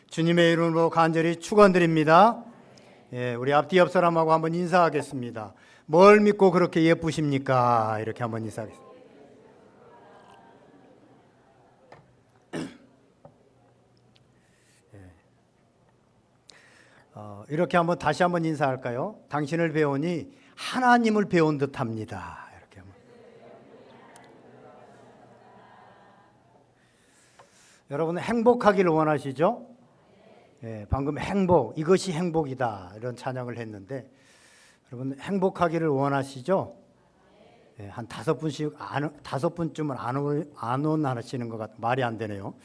주님의 이름으로 간절히 축원드립니다. 우리 앞뒤 옆 사람하고 한번 인사하겠습니다. 뭘 믿고 그렇게 예쁘십니까? 이렇게 한번 인사하겠습니다. 이렇게 한번 다시 한번 인사할까요? 당신을 배우니 하나님을 배운 듯합니다. 이렇게 한번. 여러분 행복하기를 원하시죠? 방금 행복, 이것이 행복이다 이런 찬양을 했는데 여러분 행복하기를 원하시죠? 한 5분씩 다섯 분쯤은 안 원하시는 것 같아. 말이 안 되네요.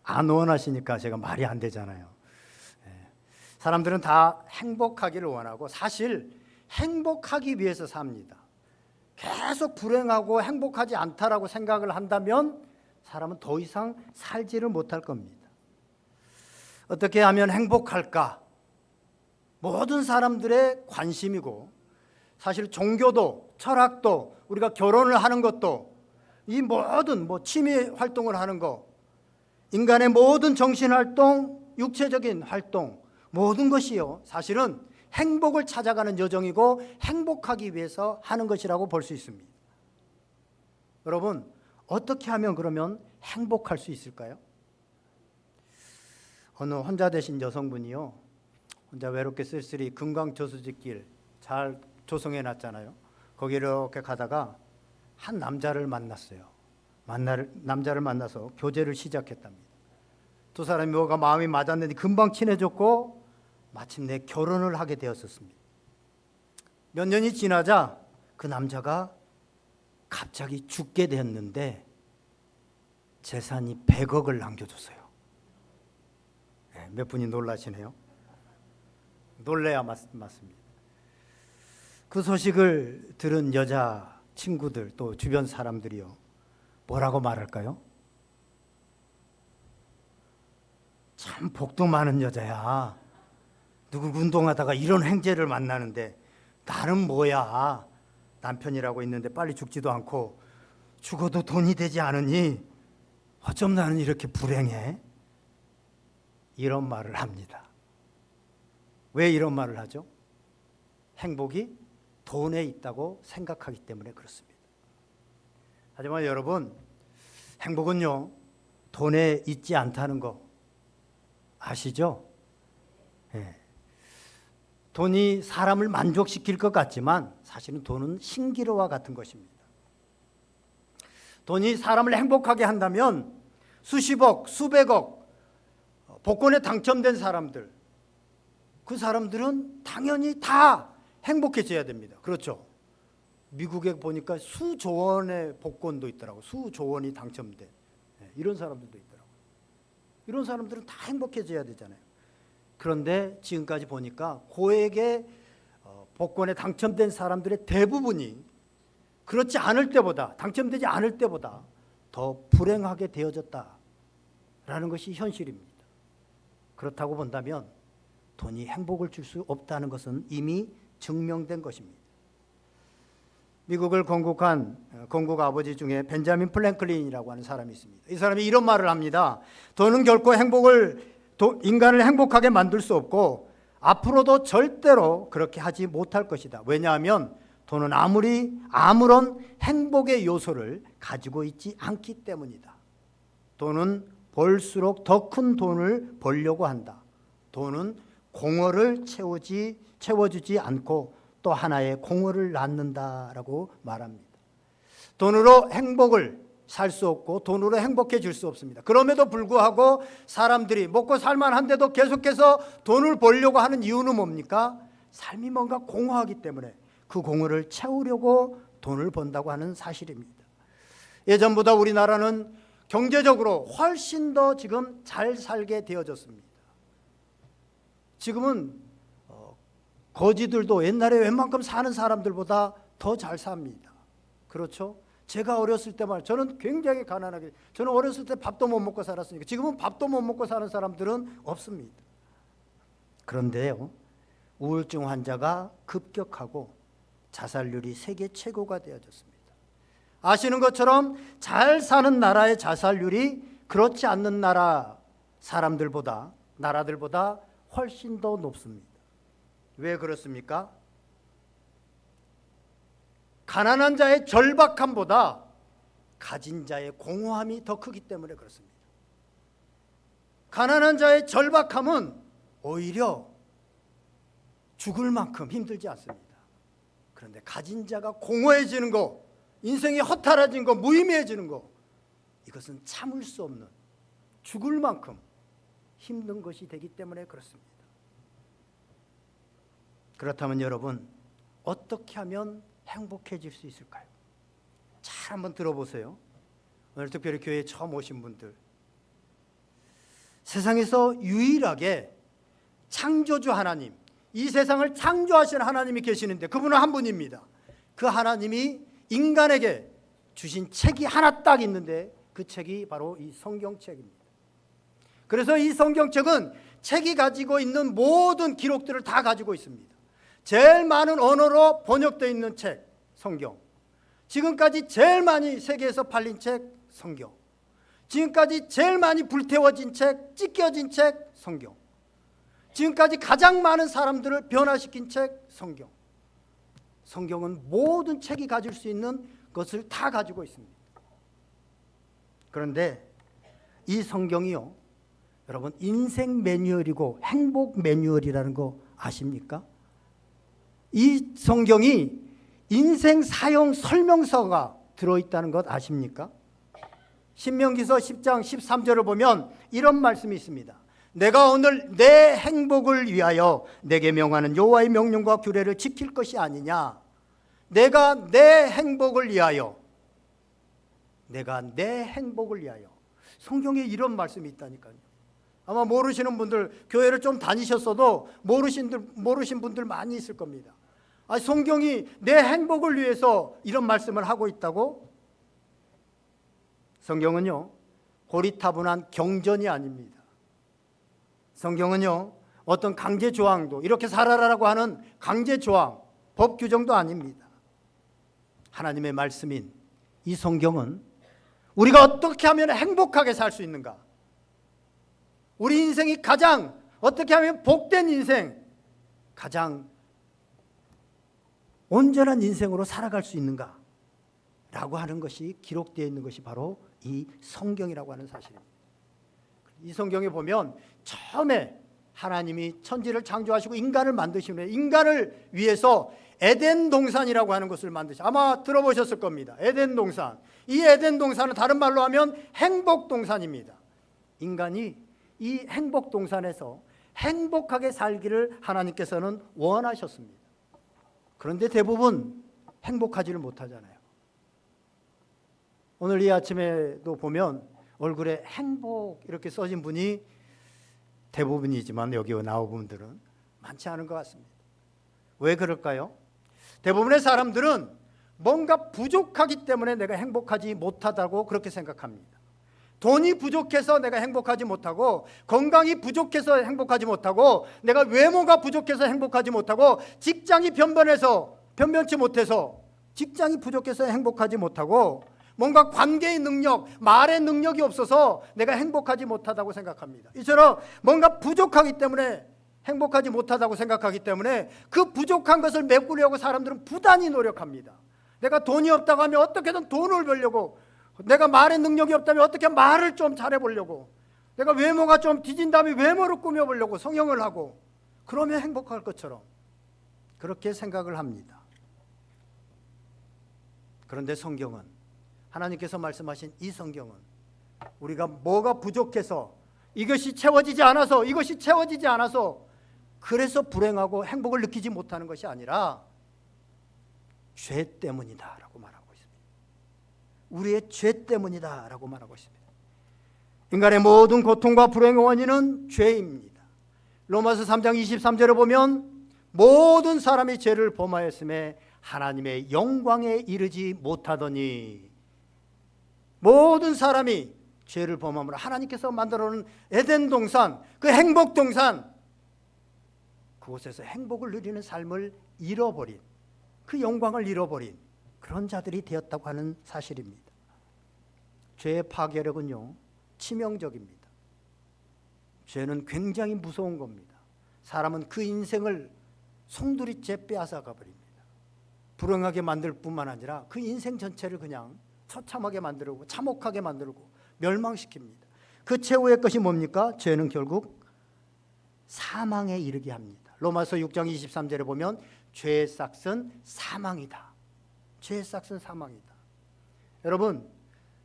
안 원하시니까 제가 말이 안 되잖아요. 사람들은 다 행복하기를 원하고 사실 행복하기 위해서 삽니다. 계속 불행하고 행복하지 않다라고 생각을 한다면 사람은 더 이상 살지를 못할 겁니다. 어떻게 하면 행복할까? 모든 사람들의 관심이고 사실 종교도 철학도 우리가 결혼을 하는 것도 이 모든 취미 활동을 하는 거 인간의 모든 정신활동, 육체적인 활동 모든 것이요 사실은 행복을 찾아가는 여정이고 행복하기 위해서 하는 것이라고 볼 수 있습니다. 여러분 어떻게 하면 그러면 행복할 수 있을까요? 어느 혼자 되신 여성분이요 혼자 외롭게 쓸쓸히 금강저수지길 잘 조성해 놨잖아요. 거기 이렇게 가다가 한 남자를 만났어요. 남자를 만나서 교제를 시작했답니다. 두 사람이 뭐가 마음이 맞았는데 금방 친해졌고 마침내 결혼을 하게 되었었습니다. 몇 년이 지나자 그 남자가 갑자기 죽게 됐는데 재산이 100억을 남겨줬어요. 몇 분이 놀라시네요. 놀래야 맞습니다. 그 소식을 들은 여자 친구들 또 주변 사람들이요 뭐라고 말할까요? 참 복도 많은 여자야. 누구 운동하다가 이런 행제를 만나는데 나는 뭐야? 남편이라고 있는데 빨리 죽지도 않고 죽어도 돈이 되지 않으니 어쩜 나는 이렇게 불행해? 이런 말을 합니다. 왜 이런 말을 하죠? 행복이 돈에 있다고 생각하기 때문에 그렇습니다. 하지만 여러분 행복은요 돈에 있지 않다는 거 아시죠? 돈이 사람을 만족시킬 것 같지만 사실은 돈은 신기루와 같은 것입니다. 돈이 사람을 행복하게 한다면 수십억, 수백억 복권에 당첨된 사람들 그 사람들은 당연히 다 행복해져야 됩니다. 그렇죠? 미국에 보니까 수조 원의 복권도 있더라고요. 수조 원이 당첨된 이런 사람들도 있더라고요. 이런 사람들은 다 행복해져야 되잖아요. 그런데 지금까지 보니까 고액의 복권에 당첨된 사람들의 대부분이 그렇지 않을 때보다 당첨되지 않을 때보다 더 불행하게 되어졌다라는 것이 현실입니다. 그렇다고 본다면 돈이 행복을 줄 수 없다는 것은 이미 증명된 것입니다. 미국을 건국한 건국 아버지 중에 벤자민 플랭클린이라고 하는 사람이 있습니다. 이 사람이 이런 말을 합니다. 돈은 결코 인간을 행복하게 만들 수 없고 앞으로도 절대로 그렇게 하지 못할 것이다. 왜냐하면 돈은 아무런 행복의 요소를 가지고 있지 않기 때문이다. 돈은 벌수록 더 큰 돈을 벌려고 한다. 돈은 공허를 채워주지 않고 또 하나의 공허를 낳는다라고 말합니다. 돈으로 행복을 살 수 없고 돈으로 행복해질 수 없습니다. 그럼에도 불구하고 사람들이 먹고 살만한데도 계속해서 돈을 벌려고 하는 이유는 뭡니까? 삶이 뭔가 공허하기 때문에 그 공허를 채우려고 돈을 번다고 하는 사실입니다. 예전보다 우리나라는 경제적으로 훨씬 더 지금 잘 살게 되어졌습니다. 지금은 거지들도 옛날에 웬만큼 사는 사람들보다 더 잘 삽니다. 그렇죠? 제가 어렸을 때만 저는 굉장히 가난하게 저는 어렸을 때 밥도 못 먹고 살았으니까 지금은 밥도 못 먹고 사는 사람들은 없습니다. 그런데요 우울증 환자가 급격하고 자살률이 세계 최고가 되어졌습니다. 아시는 것처럼 잘 사는 나라의 자살률이 그렇지 않는 나라 사람들보다, 나라들보다 훨씬 더 높습니다. 왜 그렇습니까? 가난한 자의 절박함보다 가진 자의 공허함이 더 크기 때문에 그렇습니다. 가난한 자의 절박함은 오히려 죽을 만큼 힘들지 않습니다. 그런데 가진 자가 공허해지는 거, 인생이 허탈해진 거, 무의미해지는 거, 이것은 참을 수 없는, 죽을 만큼 힘든 것이 되기 때문에 그렇습니다. 그렇다면 여러분, 어떻게 하면 행복해질 수 있을까요? 잘 한번 들어보세요. 오늘 특별히 교회에 처음 오신 분들, 세상에서 유일하게 창조주 하나님, 이 세상을 창조하신 하나님이 계시는데 그분은 한 분입니다. 그 하나님이 인간에게 주신 책이 하나 딱 있는데 그 책이 바로 이 성경책입니다. 그래서 이 성경책은 책이 가지고 있는 모든 기록들을 다 가지고 있습니다. 제일 많은 언어로 번역되어 있는 책, 성경. 지금까지 제일 많이 세계에서 팔린 책, 성경. 지금까지 제일 많이 불태워진 책, 찢겨진 책, 성경. 지금까지 가장 많은 사람들을 변화시킨 책, 성경. 성경은 모든 책이 가질 수 있는 것을 다 가지고 있습니다. 그런데 이 성경이요, 여러분, 인생 매뉴얼이고 행복 매뉴얼이라는 거 아십니까? 이 성경이 인생 사용 설명서가 들어있다는 것 아십니까? 신명기서 10장 13절을 보면 이런 말씀이 있습니다. 내가 오늘 내 행복을 위하여 내게 명하는 여호와의 명령과 규례를 지킬 것이 아니냐. 내가 내 행복을 위하여, 내가 내 행복을 위하여. 성경에 이런 말씀이 있다니까요. 아마 모르시는 분들, 교회를 좀 다니셨어도 모르신 분들 많이 있을 겁니다. 성경이 내 행복을 위해서 이런 말씀을 하고 있다고? 성경은요, 고리타분한 경전이 아닙니다. 성경은요, 어떤 강제 조항도, 이렇게 살아라라고 하는 강제 조항, 법 규정도 아닙니다. 하나님의 말씀인 이 성경은 우리가 어떻게 하면 행복하게 살 수 있는가, 우리 인생이 가장 어떻게 하면 복된 인생, 가장 온전한 인생으로 살아갈 수 있는가 라고 하는 것이 기록되어 있는 것이 바로 이 성경이라고 하는 사실입니다. 이 성경에 보면 처음에 하나님이 천지를 창조하시고 인간을 만드시면 인간을 위해서 에덴 동산이라고 하는 것을 만드시, 아마 들어보셨을 겁니다. 에덴 동산. 이 에덴 동산은 다른 말로 하면 행복 동산입니다. 인간이 이 행복 동산에서 행복하게 살기를 하나님께서는 원하셨습니다. 그런데 대부분 행복하지를 못하잖아요. 오늘 이 아침에도 보면 얼굴에 행복 이렇게 써진 분이 대부분이지만 여기 나온 분들은 많지 않은 것 같습니다. 왜 그럴까요? 대부분의 사람들은 뭔가 부족하기 때문에 내가 행복하지 못하다고 그렇게 생각합니다. 돈이 부족해서 내가 행복하지 못하고, 건강이 부족해서 행복하지 못하고, 내가 외모가 부족해서 행복하지 못하고, 직장이 변변치 못해서, 직장이 부족해서 행복하지 못하고, 뭔가 관계의 능력, 말의 능력이 없어서 내가 행복하지 못하다고 생각합니다. 이처럼 뭔가 부족하기 때문에 행복하지 못하다고 생각하기 때문에 그 부족한 것을 메꾸려고 사람들은 부단히 노력합니다. 내가 돈이 없다고 하면 어떻게든 돈을 벌려고, 내가 말의 능력이 없다면 어떻게 말을 좀 잘해보려고, 내가 외모가 좀 뒤진다면 외모를 꾸며보려고 성형을 하고, 그러면 행복할 것처럼 그렇게 생각을 합니다. 그런데 성경은, 하나님께서 말씀하신 이 성경은 우리가 뭐가 부족해서, 이것이 채워지지 않아서 그래서 불행하고 행복을 느끼지 못하는 것이 아니라 죄 때문이다 라고 말하고 있습니다. 우리의 죄 때문이다 라고 말하고 있습니다. 인간의 모든 고통과 불행의 원인은 죄입니다. 로마서 3장 23절에 보면 모든 사람이 죄를 범하였음에 하나님의 영광에 이르지 못하더니, 모든 사람이 죄를 범함으로 하나님께서 만들어놓은 에덴 동산, 그 행복 동산, 그곳에서 행복을 누리는 삶을 잃어버린, 그 영광을 잃어버린 그런 자들이 되었다고 하는 사실입니다. 죄의 파괴력은요, 치명적입니다. 죄는 굉장히 무서운 겁니다. 사람은 그 인생을 송두리째 빼앗아가 버립니다. 불행하게 만들 뿐만 아니라 그 인생 전체를 그냥 처참하게 만들고 참혹하게 만들고 멸망시킵니다. 그 최후의 것이 뭡니까? 죄는 결국 사망에 이르게 합니다. 로마서 6장 23절에 보면 죄의 싹은 사망이다. 죄의 싹은 사망이다. 여러분,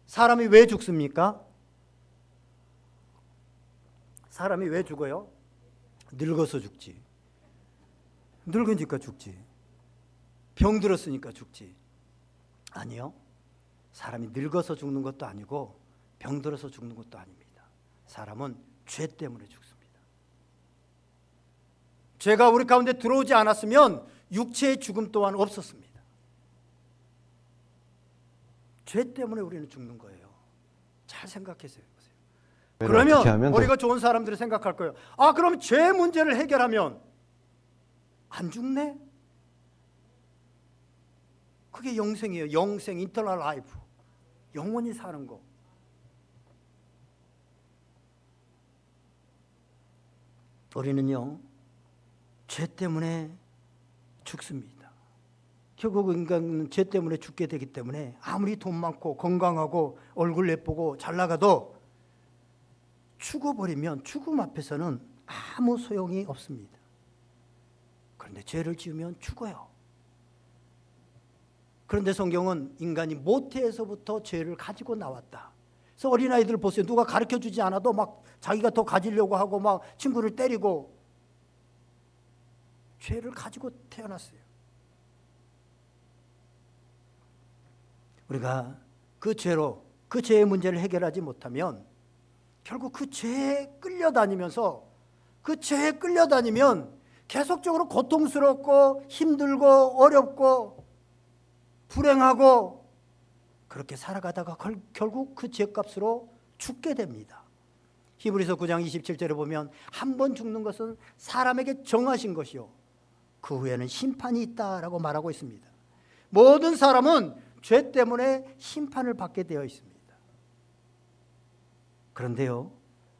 사람이 왜 죽습니까? 사람이 왜 죽어요? 늙어서 죽지. 늙으니까 죽지. 병들었으니까 죽지. 아니요. 사람이 늙어서 죽는 것도 아니고 병들어서 죽는 것도 아닙니다. 사람은 죄 때문에 죽습니다. 죄가 우리 가운데 들어오지 않았으면 육체의 죽음 또한 없었습니다. 죄 때문에 우리는 죽는 거예요. 잘 생각해보세요. 그러면 우리가 좋은 사람들이 생각할 거예요. 아, 그럼 죄 문제를 해결하면 안 죽네? 그게 영생이에요. 영생, 인터널 라이프. 영원히 사는 거. 우리는요, 죄 때문에 죽습니다. 결국 인간은 죄 때문에 죽게 되기 때문에 아무리 돈 많고 건강하고 얼굴 예쁘고 잘 나가도 죽어버리면 죽음 앞에서는 아무 소용이 없습니다. 그런데 죄를 지으면 죽어요. 그런데 성경은 인간이 모태에서부터 죄를 가지고 나왔다. 그래서 어린아이들 보세요. 누가 가르쳐주지 않아도 막 자기가 더 가지려고 하고 막 친구를 때리고 죄를 가지고 태어났어요. 우리가 그 죄로 그 죄의 문제를 해결하지 못하면 결국 그 죄에 끌려다니면서 그 죄에 끌려다니면 계속적으로 고통스럽고 힘들고 어렵고 불행하고 그렇게 살아가다가 결국 그 죄값으로 죽게 됩니다. 히브리서 9장 27절에 보면 한 번 죽는 것은 사람에게 정하신 것이요 그 후에는 심판이 있다라고 말하고 있습니다. 모든 사람은 죄 때문에 심판을 받게 되어 있습니다. 그런데요,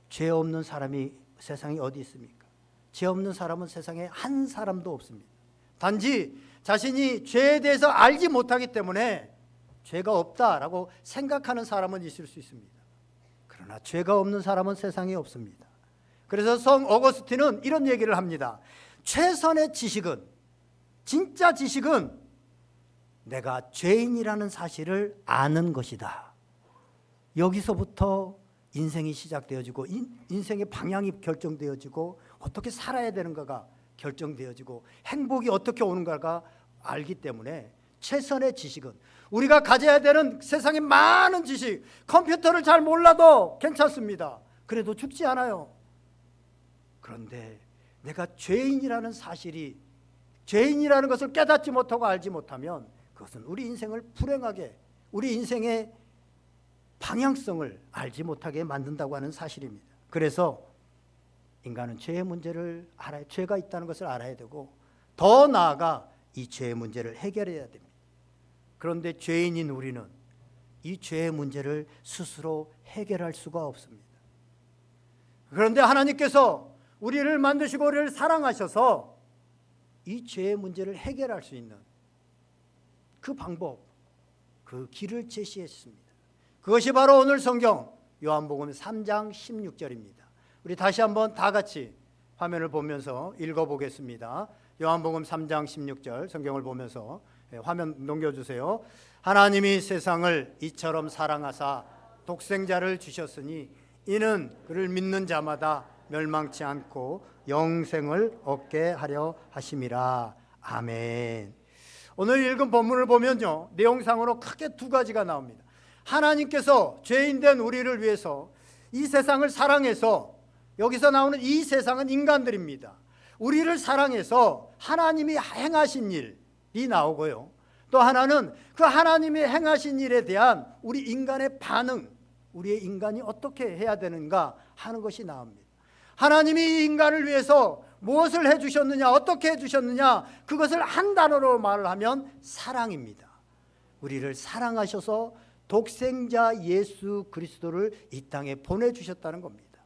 죄 없는 사람이 세상에 어디 있습니까? 죄 없는 사람은 세상에 한 사람도 없습니다. 단지 자신이 죄에 대해서 알지 못하기 때문에 죄가 없다라고 생각하는 사람은 있을 수 있습니다. 그러나 죄가 없는 사람은 세상에 없습니다. 그래서 성 어거스틴은 이런 얘기를 합니다. 최선의 지식은, 진짜 지식은 내가 죄인이라는 사실을 아는 것이다. 여기서부터 인생이 시작되어지고 인생의 방향이 결정되어지고 어떻게 살아야 되는가가 결정되어지고 행복이 어떻게 오는가가 알기 때문에 최선의 지식은, 우리가 가져야 되는 세상의 많은 지식, 컴퓨터를 잘 몰라도 괜찮습니다. 그래도 죽지 않아요. 그런데 내가 죄인이라는 사실이, 죄인이라는 것을 깨닫지 못하고 알지 못하면 그것은 우리 인생을 불행하게, 우리 인생의 방향성을 알지 못하게 만든다고 하는 사실입니다. 그래서 인간은 죄의 문제를 알아야, 죄가 있다는 것을 알아야 되고 더 나아가 이 죄의 문제를 해결해야 됩니다. 그런데 죄인인 우리는 이 죄의 문제를 스스로 해결할 수가 없습니다. 그런데 하나님께서 우리를 만드시고 우리를 사랑하셔서 이 죄의 문제를 해결할 수 있는 그 방법, 그 길을 제시했습니다. 그것이 바로 오늘 성경 요한복음 3장 16절입니다. 우리 다시 한번 다 같이 화면을 보면서 읽어보겠습니다. 요한복음 3장 16절 성경을 보면서 화면 넘겨주세요. 하나님이 세상을 이처럼 사랑하사 독생자를 주셨으니 이는 그를 믿는 자마다 멸망치 않고 영생을 얻게 하려 하심이라. 아멘. 오늘 읽은 본문을 보면요, 내용상으로 크게 두 가지가 나옵니다. 하나님께서 죄인된 우리를 위해서 이 세상을 사랑해서, 여기서 나오는 이 세상은 인간들입니다. 우리를 사랑해서 하나님이 행하신 일이 나오고요, 또 하나는 그 하나님이 행하신 일에 대한 우리 인간의 반응, 우리의 인간이 어떻게 해야 되는가 하는 것이 나옵니다. 하나님이 이 인간을 위해서 무엇을 해주셨느냐, 어떻게 해주셨느냐, 그것을 한 단어로 말을 하면 사랑입니다. 우리를 사랑하셔서 독생자 예수 그리스도를 이 땅에 보내주셨다는 겁니다.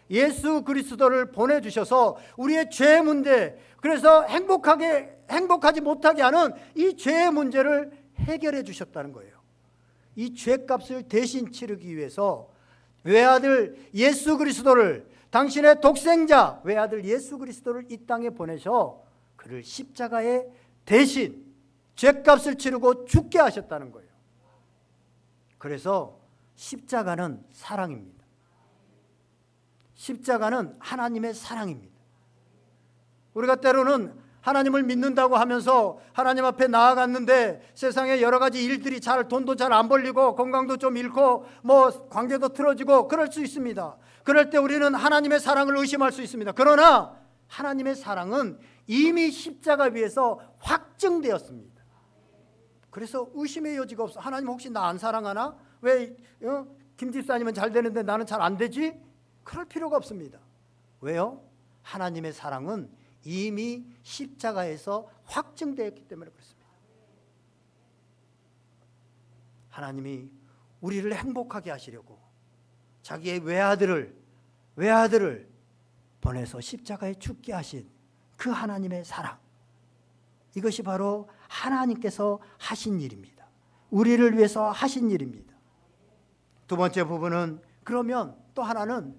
예수 그리스도를 보내주셔서 우리의 죄 문제, 그래서 행복하지 못하게 하는 이 죄의 문제를 해결해 주셨다는 거예요. 이 죄값을 대신 치르기 위해서 외아들 예수 그리스도를, 당신의 독생자 외아들 예수 그리스도를 이 땅에 보내셔 그를 십자가에 대신 죄값을 치르고 죽게 하셨다는 거예요. 그래서 십자가는 사랑입니다. 십자가는 하나님의 사랑입니다. 우리가 때로는 하나님을 믿는다고 하면서 하나님 앞에 나아갔는데 세상에 여러 가지 일들이 돈도 잘 안 벌리고 건강도 좀 잃고 뭐 관계도 틀어지고 그럴 수 있습니다. 그럴 때 우리는 하나님의 사랑을 의심할 수 있습니다. 그러나 하나님의 사랑은 이미 십자가 위에서 확증되었습니다. 그래서 의심의 여지가 없어. 하나님 혹시 나 안 사랑하나? 왜 김 집사님은 잘 되는데 나는 잘 안 되지? 그럴 필요가 없습니다. 왜요? 하나님의 사랑은 이미 십자가에서 확증되었기 때문에 그렇습니다. 하나님이 우리를 행복하게 하시려고 자기의 외아들을 보내서 십자가에 죽게 하신 그 하나님의 사랑, 이것이 바로 하나님께서 하신 일입니다. 우리를 위해서 하신 일입니다. 두 번째 부분은, 그러면 또 하나는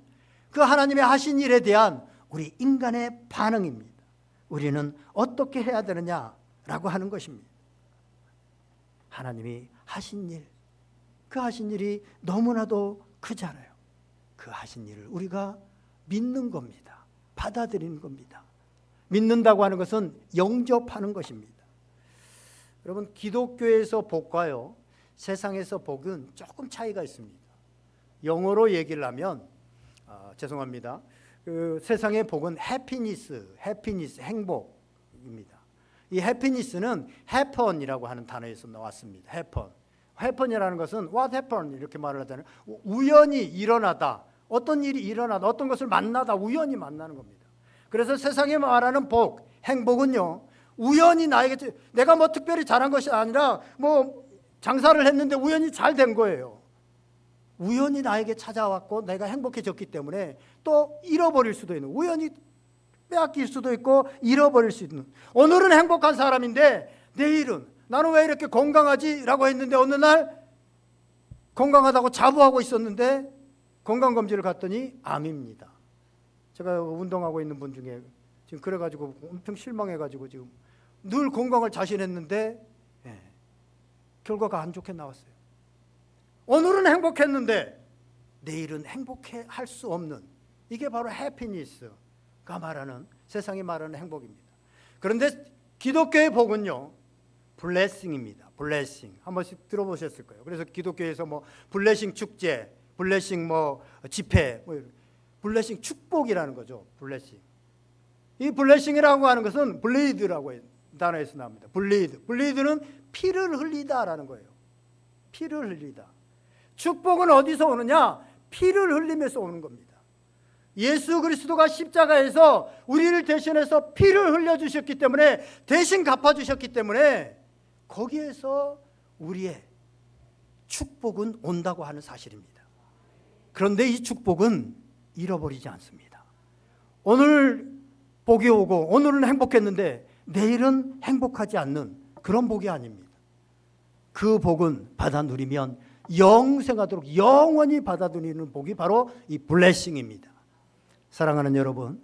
그 하나님의 하신 일에 대한 우리 인간의 반응입니다. 우리는 어떻게 해야 되느냐라고 하는 것입니다. 하나님이 하신 일, 그 하신 일이 너무나도 크잖아요. 그 하신 일을 우리가 믿는 겁니다. 받아들이는 겁니다. 믿는다고 하는 것은 영접하는 것입니다. 여러분, 기독교에서 복과요, 세상에서 복은 조금 차이가 있습니다. 영어로 얘기를 하면 죄송합니다. 그 세상의 복은 해피니스, 행복입니다. 이 해피니스는 happen이라고 하는 단어에서 나왔습니다. happen이라는 것은 what happened 이렇게 말을 하잖아요. 우연히 일어나다, 어떤 일이 일어나다, 어떤 것을 만나다, 우연히 만나는 겁니다. 그래서 세상에 말하는 복, 행복은요, 우연히 나에게, 내가 뭐 특별히 잘한 것이 아니라 뭐 장사를 했는데 우연히 잘 된 거예요. 우연히 나에게 찾아왔고 내가 행복해졌기 때문에 또 잃어버릴 수도 있는, 우연히 빼앗길 수도 있고 잃어버릴 수 있는. 오늘은 행복한 사람인데 내일은 나는 왜 이렇게 건강하지? 라고 했는데 어느 날 건강하다고 자부하고 있었는데 건강검진을 갔더니 암입니다. 제가 운동하고 있는 분 중에 지금 그래가지고 엄청 실망해가지고 지금 늘 건강을 자신했는데 결과가 안 좋게 나왔어요. 오늘은 행복했는데 내일은 행복해 할 수 없는, 이게 바로 해피니스가 말하는, 세상이 말하는 행복입니다. 그런데 기독교의 복은요, 블레싱입니다. 블레싱 한 번씩 들어보셨을 거예요. 그래서 기독교에서 뭐 블레싱 축제, 블레싱 뭐 집회, 뭐 블레싱 축복이라는 거죠. 블레싱. 이 블레싱이라고 하는 것은 블리드라고 단어에서 나옵니다. 블리드는 피를 흘리다라는 거예요. 피를 흘리다. 축복은 어디서 오느냐? 피를 흘리면서 오는 겁니다. 예수 그리스도가 십자가에서 우리를 대신해서 피를 흘려주셨기 때문에, 대신 갚아주셨기 때문에 거기에서 우리의 축복은 온다고 하는 사실입니다. 그런데 이 축복은 잃어버리지 않습니다. 오늘 복이 오고 오늘은 행복했는데 내일은 행복하지 않는 그런 복이 아닙니다. 그 복은 받아 누리면 영생하도록 영원히 받아 누리는 복이 바로 이 블레싱입니다. 사랑하는 여러분,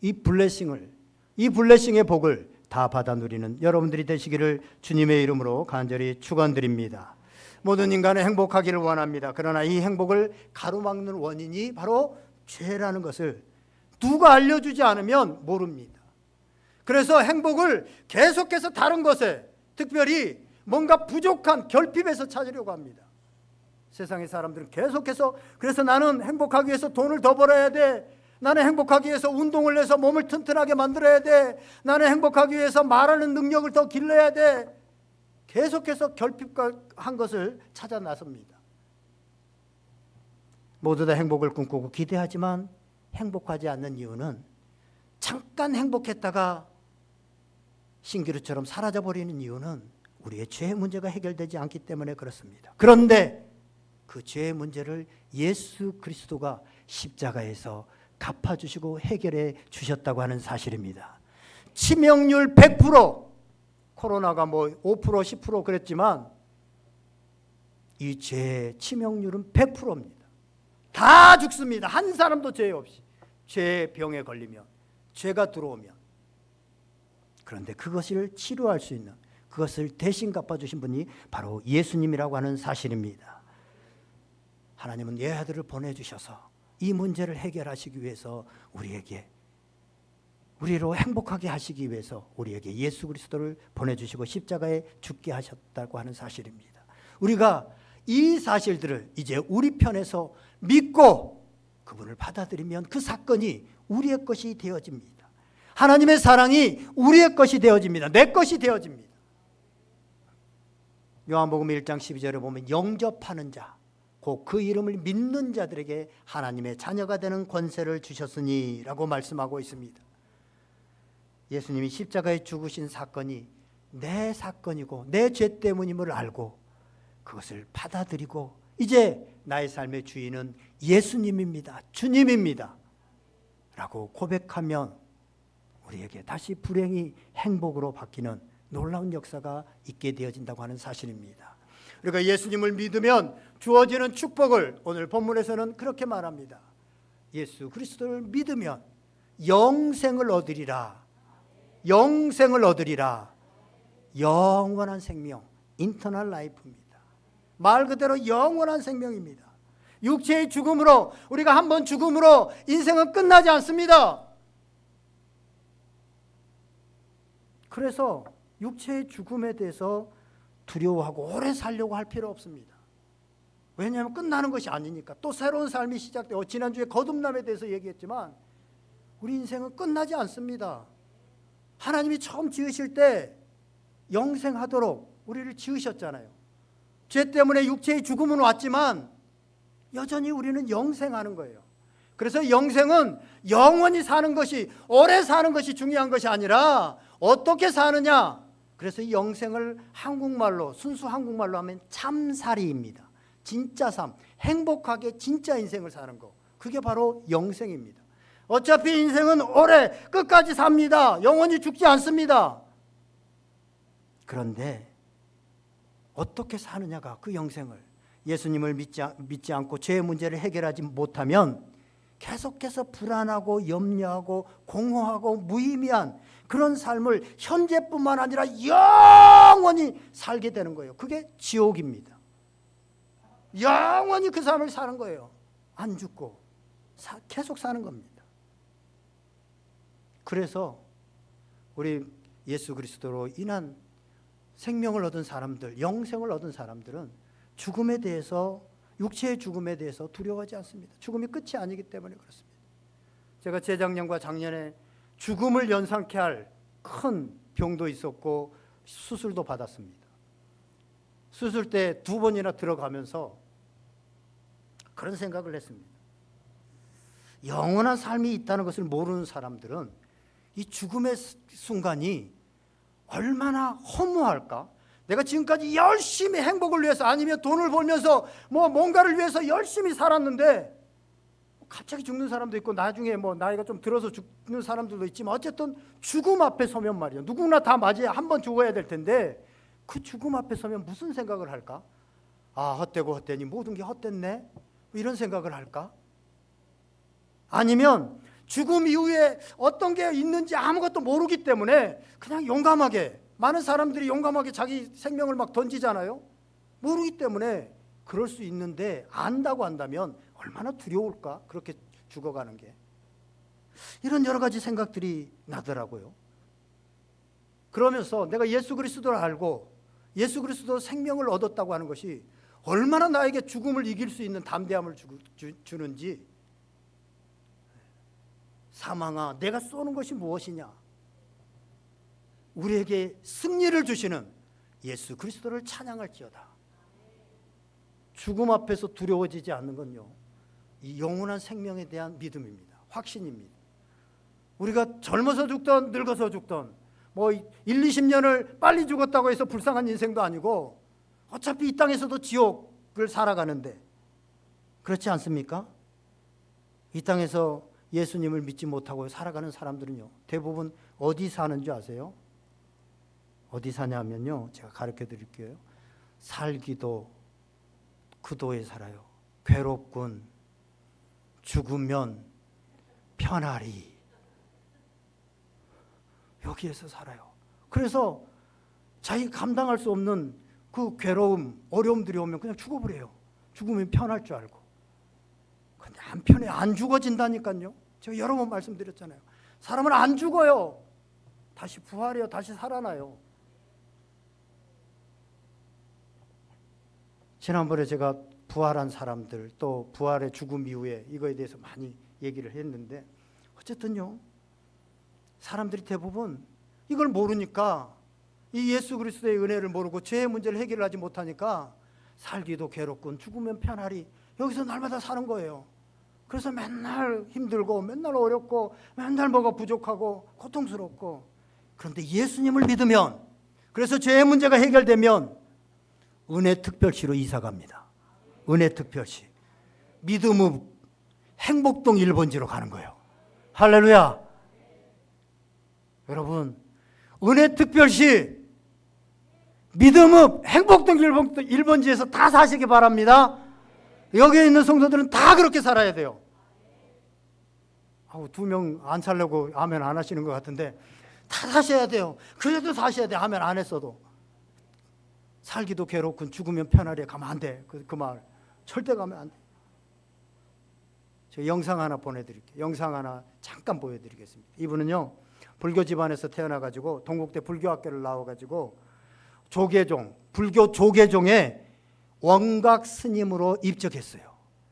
이 블레싱의 복을 다 받아 누리는 여러분들이 되시기를 주님의 이름으로 간절히 축원드립니다. 모든 인간은 행복하기를 원합니다. 그러나 이 행복을 가로막는 원인이 바로 죄라는 것을 누가 알려주지 않으면 모릅니다. 그래서 행복을 계속해서 다른 것에, 특별히 뭔가 부족한 결핍에서 찾으려고 합니다. 세상의 사람들은 계속해서, 그래서 나는 행복하기 위해서 돈을 더 벌어야 돼, 나는 행복하기 위해서 운동을 해서 몸을 튼튼하게 만들어야 돼, 나는 행복하기 위해서 말하는 능력을 더 길러야 돼, 계속해서 결핍한 것을 찾아 나섭니다. 모두 다 행복을 꿈꾸고 기대하지만 행복하지 않는 이유는, 잠깐 행복했다가 신기루처럼 사라져버리는 이유는 우리의 죄의 문제가 해결되지 않기 때문에 그렇습니다. 그런데 그 죄의 문제를 예수 그리스도가 십자가에서 갚아주시고 해결해 주셨다고 하는 사실입니다. 치명률 100%, 코로나가 뭐 5%, 10% 그랬지만 이 죄의 치명률은 100%입니다. 다 죽습니다. 한 사람도 죄 없이. 죄의 병에 걸리면, 죄가 들어오면. 그런데 그것을 치료할 수 있는, 그것을 대신 갚아주신 분이 바로 예수님이라고 하는 사실입니다. 하나님은 예 아들을 보내주셔서 이 문제를 해결하시기 위해서 우리로 행복하게 하시기 위해서 우리에게 예수 그리스도를 보내주시고 십자가에 죽게 하셨다고 하는 사실입니다. 우리가 이 사실들을 이제 우리 편에서 믿고 그분을 받아들이면 그 사건이 우리의 것이 되어집니다. 하나님의 사랑이 우리의 것이 되어집니다. 내 것이 되어집니다. 요한복음 1장 12절에 보면 영접하는 자, 곧 그 이름을 믿는 자들에게 하나님의 자녀가 되는 권세를 주셨으니 라고 말씀하고 있습니다. 예수님이 십자가에 죽으신 사건이 내 사건이고 내 죄 때문임을 알고 그것을 받아들이고 이제 나의 삶의 주인은 예수님입니다. 주님입니다. 라고 고백하면 우리에게 다시 불행이 행복으로 바뀌는 놀라운 역사가 있게 되어진다고 하는 사실입니다. 우리가 예수님을 믿으면 주어지는 축복을 오늘 본문에서는 그렇게 말합니다. 예수 그리스도를 믿으면 영생을 얻으리라. 영생을 얻으리라. 영원한 생명, 인터널 라이프입니다. 말 그대로 영원한 생명입니다. 육체의 죽음으로, 우리가 한번 죽음으로 인생은 끝나지 않습니다. 그래서 육체의 죽음에 대해서 두려워하고 오래 살려고 할 필요 없습니다. 왜냐하면 끝나는 것이 아니니까. 또 새로운 삶이 시작되고, 지난주에 거듭남에 대해서 얘기했지만 우리 인생은 끝나지 않습니다. 하나님이 처음 지으실 때 영생하도록 우리를 지으셨잖아요. 죄 때문에 육체의 죽음은 왔지만 여전히 우리는 영생하는 거예요. 그래서 영생은 영원히 사는 것이, 오래 사는 것이 중요한 것이 아니라 어떻게 사느냐. 그래서 이 영생을 한국말로, 순수 한국말로 하면 참살이입니다. 진짜 삶, 행복하게 진짜 인생을 사는 거, 그게 바로 영생입니다. 어차피 인생은 오래 끝까지 삽니다. 영원히 죽지 않습니다. 그런데 어떻게 사느냐가 그 영생을, 예수님을 믿지 않고 죄의 문제를 해결하지 못하면 계속해서 불안하고 염려하고 공허하고 무의미한 그런 삶을 현재뿐만 아니라 영원히 살게 되는 거예요. 그게 지옥입니다. 영원히 그 삶을 사는 거예요. 안 죽고 계속 사는 겁니다. 그래서 우리 예수 그리스도로 인한 생명을 얻은 사람들, 영생을 얻은 사람들은 죽음에 대해서, 육체의 죽음에 대해서 두려워하지 않습니다. 죽음이 끝이 아니기 때문에 그렇습니다. 제가 재작년과 작년에 죽음을 연상케 할 큰 병도 있었고 수술도 받았습니다. 수술 때 2번이나 들어가면서 그런 생각을 했습니다. 영원한 삶이 있다는 것을 모르는 사람들은 이 죽음의 순간이 얼마나 허무할까? 내가 지금까지 열심히 행복을 위해서, 아니면 돈을 벌면서 뭔가를 위해서 열심히 살았는데 갑자기 죽는 사람도 있고 나중에 나이가 좀 들어서 죽는 사람들도 있지만 어쨌든 죽음 앞에 서면 말이야, 누구나 다 맞이해 한 번 죽어야 될 텐데 그 죽음 앞에 서면 무슨 생각을 할까? 아, 헛되고 헛되니 모든 게 헛됐네, 이런 생각을 할까? 아니면 죽음 이후에 어떤 게 있는지 아무것도 모르기 때문에 그냥 용감하게, 많은 사람들이 용감하게 자기 생명을 막 던지잖아요. 모르기 때문에 그럴 수 있는데 안다고 한다면 얼마나 두려울까? 그렇게 죽어가는 게. 이런 여러 가지 생각들이 나더라고요. 그러면서 내가 예수 그리스도를 알고 예수 그리스도 생명을 얻었다고 하는 것이 얼마나 나에게 죽음을 이길 수 있는 담대함을 주는지. 사망아, 내가 쏘는 것이 무엇이냐? 우리에게 승리를 주시는 예수 그리스도를 찬양할지어다. 죽음 앞에서 두려워지지 않는 건요, 이 영원한 생명에 대한 믿음입니다. 확신입니다. 우리가 젊어서 죽던 늙어서 죽던 1, 20년을 빨리 죽었다고 해서 불쌍한 인생도 아니고 어차피 이 땅에서도 지옥을 살아가는데, 그렇지 않습니까? 이 땅에서 예수님을 믿지 못하고 살아가는 사람들은요, 대부분 어디 사는 줄 아세요? 어디 사냐면요, 제가 가르쳐 드릴게요. 살기도 구도에 살아요. 괴롭군, 죽으면 편하리, 여기에서 살아요. 그래서 자기 감당할 수 없는 그 괴로움, 어려움들이 오면 그냥 죽어버려요. 죽으면 편할 줄 알고. 근데 한편에 안 죽어진다니까요. 제가 여러 번 말씀드렸잖아요. 사람은 안 죽어요. 다시 부활해요. 다시 살아나요. 지난번에 제가 부활한 사람들, 또 부활의 죽음 이후에 이거에 대해서 많이 얘기를 했는데, 어쨌든요, 사람들이 대부분 이걸 모르니까, 이 예수 그리스도의 은혜를 모르고 죄의 문제를 해결하지 못하니까 살기도 괴롭군, 죽으면 편하리, 여기서 날마다 사는 거예요. 그래서 맨날 힘들고 맨날 어렵고 맨날 뭐가 부족하고 고통스럽고. 그런데 예수님을 믿으면, 그래서 죄의 문제가 해결되면 은혜 특별시로 이사 갑니다. 은혜 특별시. 믿음의 행복동 1번지로 가는 거예요. 할렐루야. 여러분, 은혜 특별시 믿음의 행복동 1번지에서 다 사시기 바랍니다. 여기에 있는 성도들은 다 그렇게 살아야 돼요. 2명 안 살려고 아멘 안 하시는 것 같은데, 다 사셔야 돼요. 그래도 사셔야 돼. 아멘 안 했어도. 살기도 괴롭군, 죽으면 편하리 가면 안 돼. 그 말 절대 가면 안 돼. 제가 영상 하나 보내드릴게요. 영상 하나 잠깐 보여드리겠습니다. 이분은요, 불교 집안에서 태어나가지고 동국대 불교학교를 나와가지고 조계종, 불교 조계종의 원각 스님으로 입적했어요.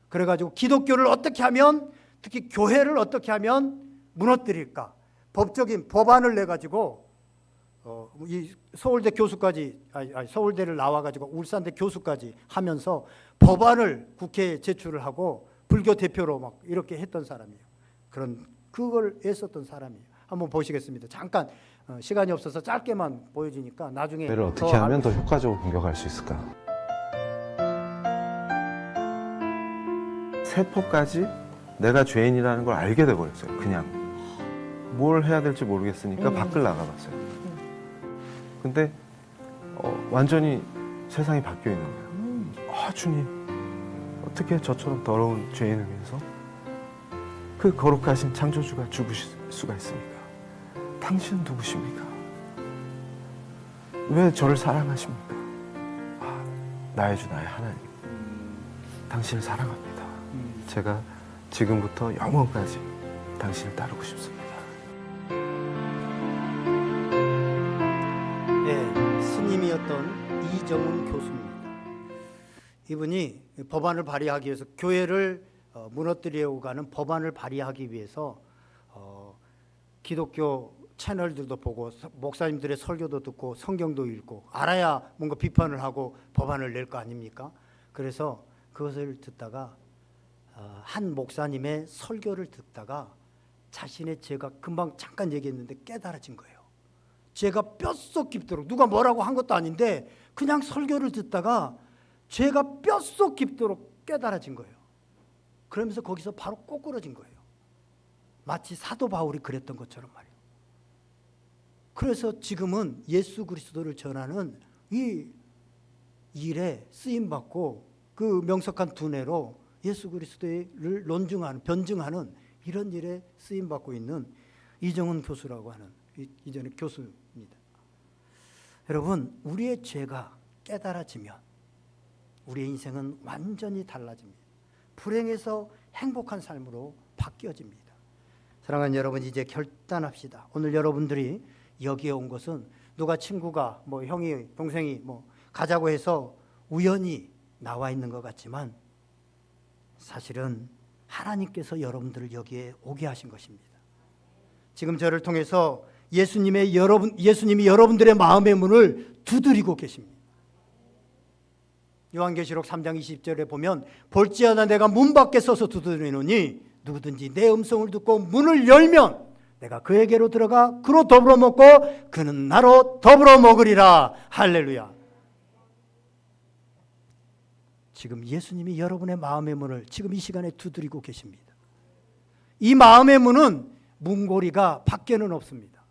그래가지고 기독교를 어떻게 하면, 특히 교회를 어떻게 하면 무너뜨릴까, 법적인 법안을 내가지고 이 서울대 교수까지, 서울대를 나와가지고 울산대 교수까지 하면서 법안을 국회에 제출을 하고 불교 대표로 막 이렇게 했던 사람이에요. 그걸 애썼던 사람이에요. 한번 보시겠습니다. 잠깐 시간이 없어서 짧게만 보여주니까 나중에 를 어떻게 하면 더 효과적으로 공격할 수 있을까? 세포까지 내가 죄인이라는 걸 알게 돼버렸어요. 그냥 뭘 해야 될지 모르겠으니까 밖을 나가봤어요. 근데 완전히 세상이 바뀌어 있는 거예요. 주님, 어떻게 저처럼 더러운 죄인을 위해서 그 거룩하신 창조주가 죽으실 수가 있습니까? 당신은 누구십니까? 왜 저를 사랑하십니까? 나의 주 나의 하나님, 당신을 사랑합니다. 제가 지금부터 영원까지 당신을 따르고 싶습니다. 네, 스님이었던 이정훈 교수입니다. 이분이 법안을 발의하기 위해서, 교회를 무너뜨리려고 하는 법안을 발의하기 위해서 기독교 채널들도 보고 목사님들의 설교도 듣고 성경도 읽고 알아야 뭔가 비판을 하고 법안을 낼 거 아닙니까? 그래서 그것을 듣다가 한 목사님의 설교를 듣다가 자신의 죄가, 금방 잠깐 얘기했는데 깨달아진 거예요. 죄가 뼛속 깊도록, 누가 뭐라고 한 것도 아닌데 그냥 설교를 듣다가 죄가 뼛속 깊도록 깨달아진 거예요. 그러면서 거기서 바로 꼬꾸러진 거예요. 마치 사도 바울이 그랬던 것처럼 말이에요. 그래서 지금은 예수 그리스도를 전하는 이 일에 쓰임받고 그 명석한 두뇌로 예수 그리스도를 논증하는, 변증하는 이런 일에 쓰임받고 있는 이정훈 교수라고 하는 이전의 교수입니다. 여러분, 우리의 죄가 깨달아지면 우리의 인생은 완전히 달라집니다. 불행에서 행복한 삶으로 바뀌어집니다. 사랑하는 여러분, 이제 결단합시다. 오늘 여러분들이 여기에 온 것은 누가 친구가, 형이, 동생이 가자고 해서 우연히 나와 있는 것 같지만 사실은 하나님께서 여러분들을 여기에 오게 하신 것입니다. 지금 저를 통해서 예수님이 여러분들의 마음의 문을 두드리고 계십니다. 요한계시록 3장 20절에 보면, 볼지어다 내가 문 밖에 서서 두드리노니 누구든지 내 음성을 듣고 문을 열면 내가 그에게로 들어가 그로 더불어 먹고 그는 나로 더불어 먹으리라. 할렐루야. 지금 예수님이 여러분의 마음의 문을 지금 이 시간에 두드리고 계십니다. 이 마음의 문은 문고리가 밖에는 없습니다.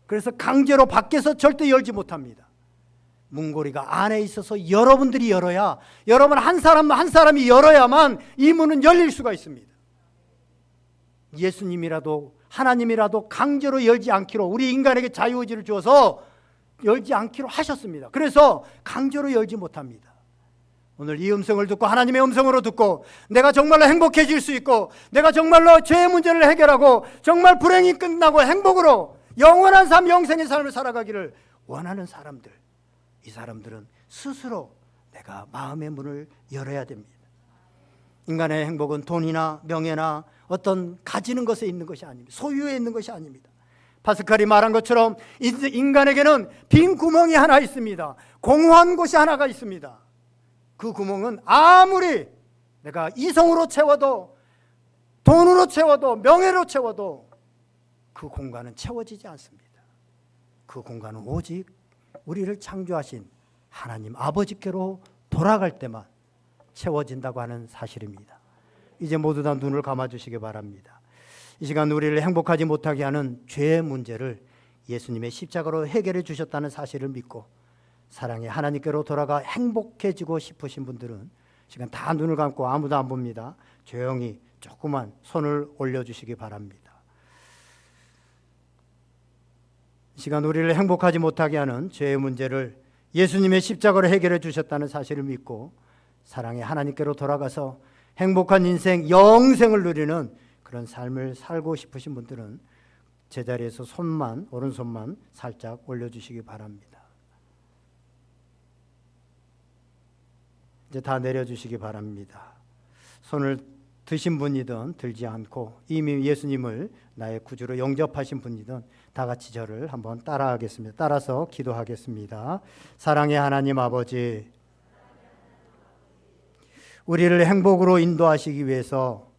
그래서 강제로 밖에서 절대 열지 못합니다. 문고리가 안에 있어서 여러분들이 열어야, 여러분 한 사람 한 사람이 열어야만 이 문은 열릴 수가 있습니다. 예수님이라도 하나님이라도 강제로 열지 않기로, 우리 인간에게 자유의지를 주어서 열지 않기로 하셨습니다. 그래서 강제로 열지 못합니다. 오늘 이 음성을 듣고 하나님의 음성으로 듣고 내가 정말로 행복해질 수 있고 내가 정말로 죄의 문제를 해결하고 정말 불행이 끝나고 행복으로 영원한 삶, 영생의 삶을 살아가기를 원하는 사람들, 이 사람들은 스스로 내가 마음의 문을 열어야 됩니다. 인간의 행복은 돈이나 명예나 어떤 가지는 것에 있는 것이 아닙니다. 소유에 있는 것이 아닙니다. 파스칼이 말한 것처럼 인간에게는 빈 구멍이 하나 있습니다. 공허한 곳이 하나가 있습니다. 그 구멍은 아무리 내가 이성으로 채워도, 돈으로 채워도, 명예로 채워도 그 공간은 채워지지 않습니다. 그 공간은 오직 우리를 창조하신 하나님 아버지께로 돌아갈 때만 채워진다고 하는 사실입니다. 이제 모두 다 눈을 감아주시기 바랍니다. 이 시간 우리를 행복하지 못하게 하는 죄의 문제를 예수님의 십자가로 해결해 주셨다는 사실을 믿고 사랑의 하나님께로 돌아가 행복해지고 싶으신 분들은 지금 다 눈을 감고, 아무도 안 봅니다, 조용히 조그만 손을 올려주시기 바랍니다. 이 시간 우리를 행복하지 못하게 하는 죄의 문제를 예수님의 십자가로 해결해 주셨다는 사실을 믿고 사랑의 하나님께로 돌아가서 행복한 인생, 영생을 누리는 그런 삶을 살고 싶으신 분들은 제자리에서 손만, 오른손만 살짝 올려주시기 바랍니다. 이제 다 내려주시기 바랍니다. 손을 드신 분이든 들지 않고 이미 예수님을 나의 구주로 영접하신 분이든 다 같이 저를 한번 따라하겠습니다. 따라서 기도하겠습니다. 사랑의 하나님 아버지, 우리를 행복으로 인도하시기 위해서,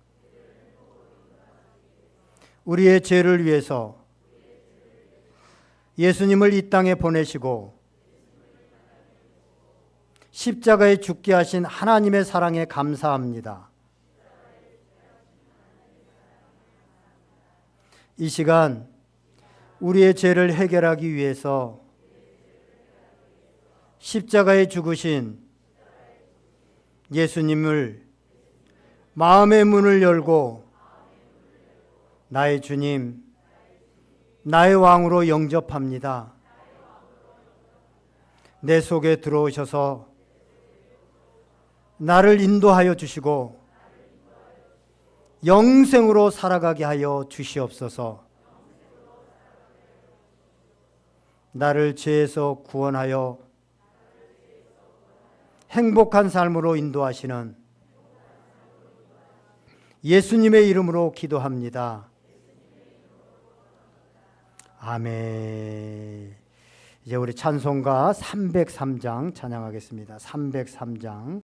우리의 죄를 위해서 예수님을 이 땅에 보내시고 십자가에 죽게 하신 하나님의 사랑에 감사합니다. 이 시간 우리의 죄를 해결하기 위해서 십자가에 죽으신 예수님을 마음의 문을 열고 나의 주님, 나의 왕으로 영접합니다. 내 속에 들어오셔서 나를 인도하여 주시고 영생으로 살아가게 하여 주시옵소서. 나를 죄에서 구원하여 행복한 삶으로 인도하시는 예수님의 이름으로 기도합니다. 아멘. 이제 우리 찬송가 303장 찬양하겠습니다. 303장.